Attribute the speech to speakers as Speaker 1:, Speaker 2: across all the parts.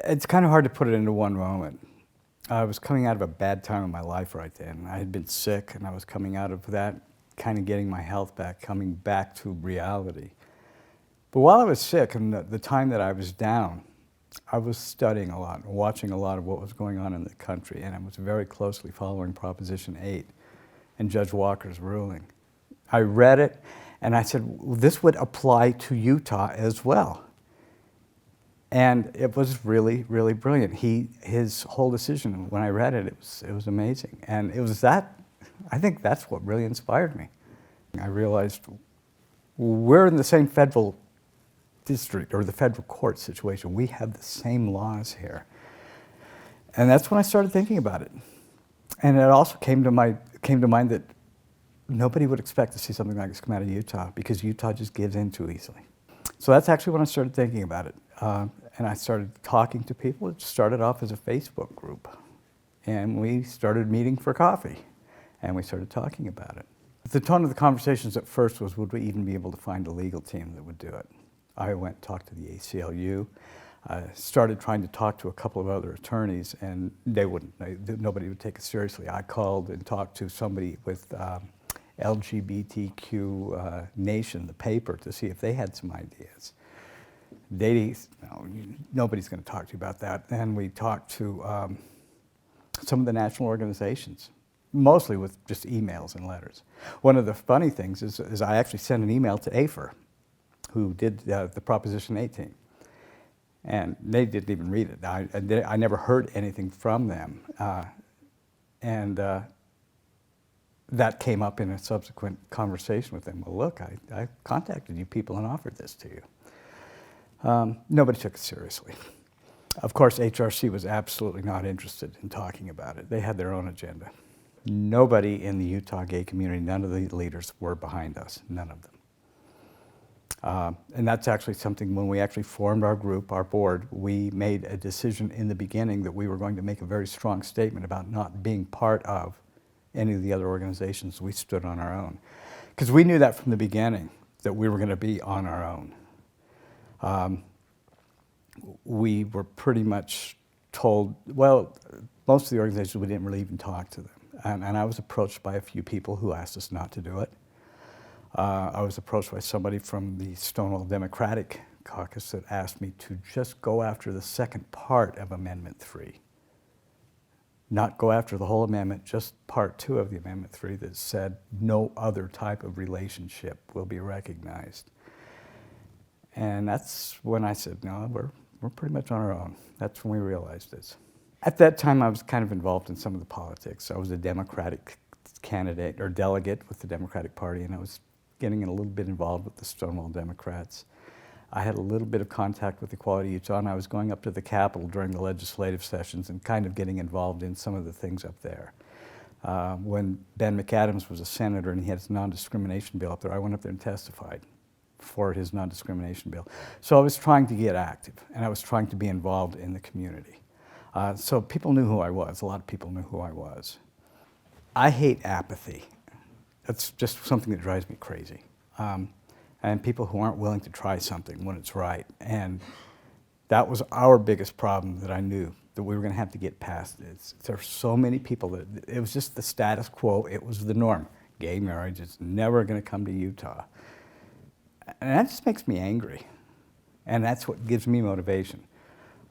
Speaker 1: It's kind of hard to put it into one moment. I was coming out of a bad time in my life right then. I had been sick, and I was coming out of that, kind of getting my health back, coming back to reality. But while I was sick and the time that I was down, I was studying a lot, watching a lot of what was going on in the country, and I was very closely following Proposition 8 and Judge Walker's ruling. I read it, and I said, well, this would apply to Utah as well. And it was really, really brilliant. His whole decision, when I read it, it was amazing. And it was that, I think that's what really inspired me. I realized we're in the same federal district or the federal court situation. We have the same laws here. And that's when I started thinking about it. And it also came to mind that nobody would expect to see something like this come out of Utah because Utah just gives in too easily. So that's actually when I started thinking about it. And I started talking to people. It started off as a Facebook group. And we started meeting for coffee. And we started talking about it. The tone of the conversations at first was, would we even be able to find a legal team that would do it? I went and talked to the ACLU. Started trying to talk to a couple of other attorneys, and they wouldn't. Nobody would take it seriously. I called and talked to somebody with LGBTQ Nation, the paper, to see if they had some ideas. Nobody's going to talk to you about that. And we talked to some of the national organizations, mostly with just emails and letters. One of the funny things is I actually sent an email to AFER, who did the Proposition 18. And they didn't even read it. I never heard anything from them. That came up in a subsequent conversation with them. Well, look, I contacted you people and offered this to you. Nobody took it seriously. Of course, HRC was absolutely not interested in talking about it. They had their own agenda. Nobody in the Utah gay community, none of the leaders were behind us, none of them. And that's actually something, when we actually formed our group, our board, we made a decision in the beginning that we were going to make a very strong statement about not being part of any of the other organizations. We stood on our own. Because we knew that from the beginning, that we were going to be on our own. We were pretty much told, well, most of the organizations, we didn't really even talk to them. And I was approached by a few people who asked us not to do it. I was approached by somebody from the Stonewall Democratic Caucus that asked me to just go after the second part of Amendment 3. Not go after the whole amendment, just Part 2 of the Amendment 3 that said no other type of relationship will be recognized. And that's when I said, no, we're pretty much on our own. That's when we realized this. At that time, I was kind of involved in some of the politics. I was a Democratic candidate or delegate with the Democratic Party, and I was getting a little bit involved with the Stonewall Democrats. I had a little bit of contact with Equality Utah, and I was going up to the Capitol during the legislative sessions and kind of getting involved in some of the things up there. When Ben McAdams was a senator and he had his non-discrimination bill up there, I went up there and testified for his non-discrimination bill. So I was trying to get active, and I was trying to be involved in the community. So people knew who I was. A lot of people knew who I was. I hate apathy. That's just something that drives me crazy. And people who aren't willing to try something when it's right. And that was our biggest problem that I knew that we were going to have to get past. There are so many people that it was just the status quo. It was the norm. Gay marriage is never going to come to Utah. And that just makes me angry. And that's what gives me motivation.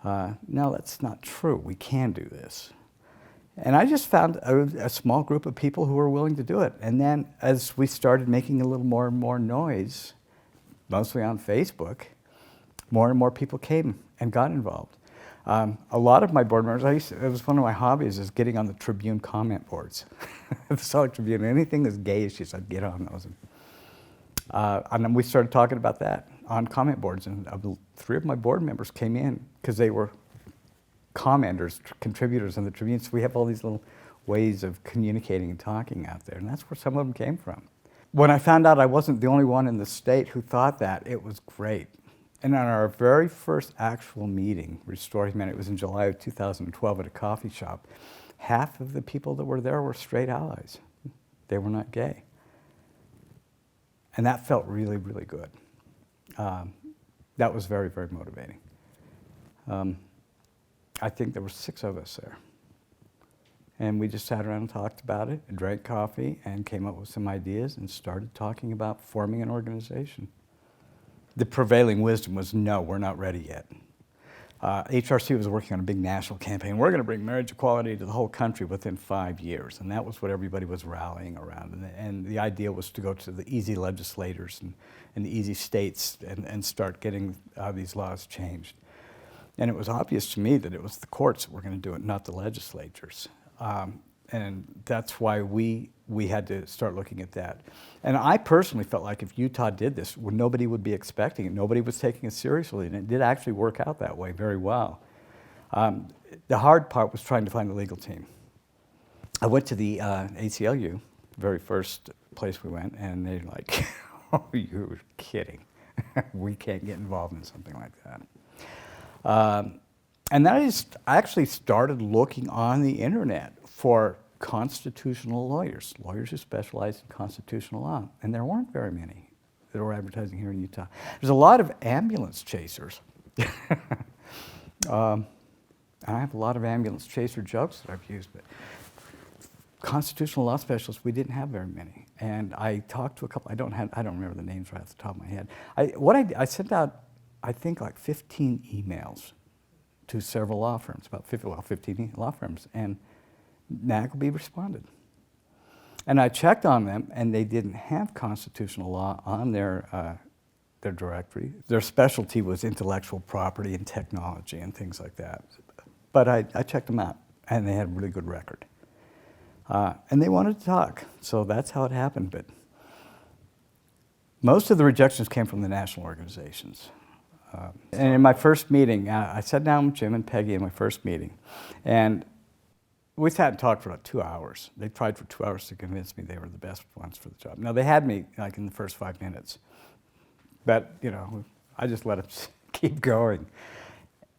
Speaker 1: No, that's not true. We can do this. And I just found a small group of people who were willing to do it. And then as we started making a little more and more noise, mostly on Facebook, more and more people came and got involved. A lot of my board members, it was one of my hobbies, is getting on the Tribune comment boards. The Salt Lake Tribune, anything that's gay issues, I'd get on those. And then we started talking about that on comment boards. And 3 of my board members came in because they were commenters, contributors in the Tribune. So we have all these little ways of communicating and talking out there, and that's where some of them came from. When I found out I wasn't the only one in the state who thought that, it was great. And on our very first actual meeting, Restore Humanity, it was in July of 2012 at a coffee shop, half of the people that were there were straight allies. They were not gay. And that felt really, really good. That was very, very motivating. I think there were 6 of us there. And we just sat around and talked about it, and drank coffee, and came up with some ideas and started talking about forming an organization. The prevailing wisdom was, no, we're not ready yet. HRC was working on a big national campaign. We're going to bring marriage equality to the whole country within 5 years. And that was what everybody was rallying around. And the idea was to go to the easy legislators and the easy states and start getting these laws changed. And it was obvious to me that it was the courts that were going to do it, not the legislatures. And that's why we had to start looking at that. And I personally felt like if Utah did this, nobody would be expecting it. Nobody was taking it seriously, and it did actually work out that way very well. The hard part was trying to find a legal team. I went to the ACLU, very first place we went, and they're like, oh, you're kidding. We can't get involved in something like that. And then I actually started looking on the internet for constitutional lawyers who specialize in constitutional law, and there weren't very many that were advertising here in Utah. There's a lot of ambulance chasers. And I have a lot of ambulance chaser jokes that I've used, but constitutional law specialists, we didn't have very many. And I talked to a couple, I don't remember the names right off the top of my head. I sent out, I think, like 15 emails to several law firms, about 15 law firms, and NAGLB responded. And I checked on them, and they didn't have constitutional law on their directory. Their specialty was intellectual property and technology and things like that. But I checked them out, and they had a really good record. And they wanted to talk, so that's how it happened. But most of the rejections came from the national organizations. And in my first meeting, I sat down with Jim and Peggy in my first meeting, and we sat and talked for about 2 hours. They tried for 2 hours to convince me they were the best ones for the job. Now, they had me like in the first 5 minutes, but I just let them keep going.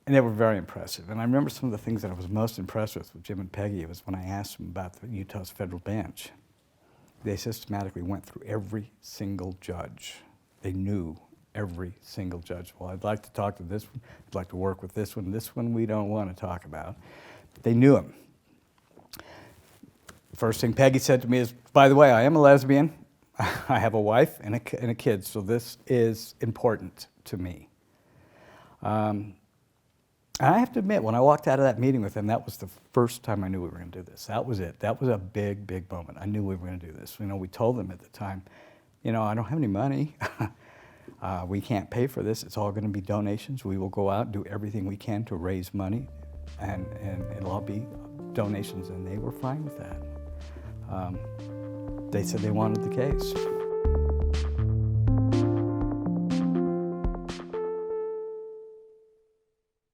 Speaker 1: And they were very impressive. And I remember some of the things that I was most impressed with Jim and Peggy was when I asked them about the Utah's federal bench. They systematically went through every single judge. They knew every single judge. Well, I'd like to talk to this one. I'd like to work with this one we don't want to talk about. They knew him. First thing Peggy said to me is, by the way, I am a lesbian. I have a wife and a kid, so this is important to me. And I have to admit, when I walked out of that meeting with them, that was the first time I knew we were going to do this. That was it. That was a big, big moment. I knew we were going to do this. We told them at the time, I don't have any money. We can't pay for this. It's all going to be donations. We will go out and do everything we can to raise money, and it'll all be donations, and they were fine with that. They said they wanted the case.